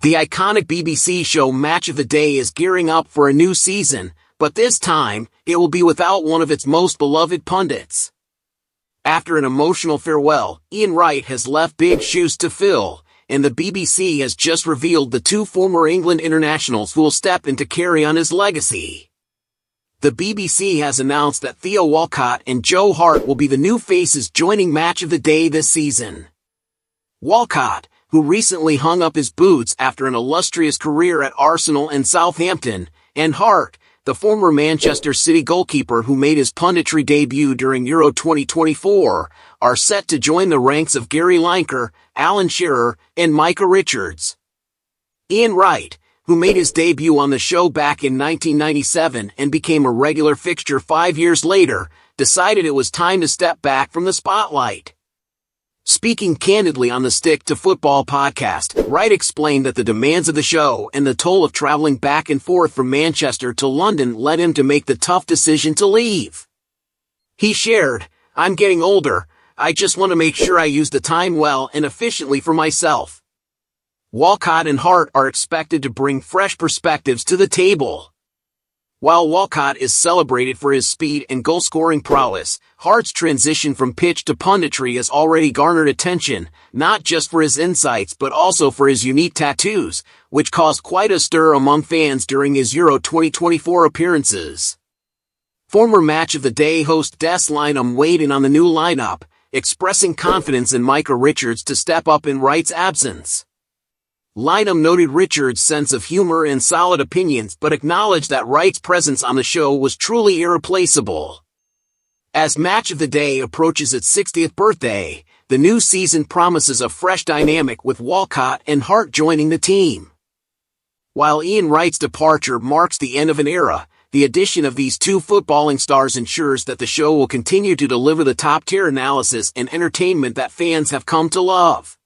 The iconic BBC show Match of the Day is gearing up for a new season, but this time, it will be without one of its most beloved pundits. After an emotional farewell, Wright has left big shoes to fill, and the BBC has just revealed the two former England internationals who will step in to carry on his legacy. The BBC has announced that Theo Walcott and Joe Hart will be the new faces joining Match of the Day this season. Walcott, who recently hung up his boots after an illustrious career at Arsenal and Southampton, and Hart, the former Manchester City goalkeeper who made his punditry debut during Euro 2024, are set to join the ranks of Gary Lineker, Alan Shearer, and Micah Richards. Wright, who made his debut on the show back in 1997 and became a regular fixture 5 years later, decided it was time to step back from the spotlight. Speaking candidly on the Stick to Football podcast, Wright explained that the demands of the show and the toll of traveling back and forth from Manchester to London led him to make the tough decision to leave. He shared, "I'm getting older, I just want to make sure I use the time well and efficiently for myself." Walcott and Hart are expected to bring fresh perspectives to the table. While Walcott is celebrated for his speed and goal-scoring prowess, Hart's transition from pitch to punditry has already garnered attention, not just for his insights but also for his unique tattoos, which caused quite a stir among fans during his Euro 2024 appearances. Former Match of the Day host Des Lynam weighed in on the new lineup, expressing confidence in Micah Richards to step up in Wright's absence. Lynam noted Richards' sense of humor and solid opinions but acknowledged that Wright's presence on the show was truly irreplaceable. As Match of the Day approaches its 60th birthday, the new season promises a fresh dynamic with Walcott and Hart joining the team. While Wright's departure marks the end of an era, the addition of these two footballing stars ensures that the show will continue to deliver the top-tier analysis and entertainment that fans have come to love.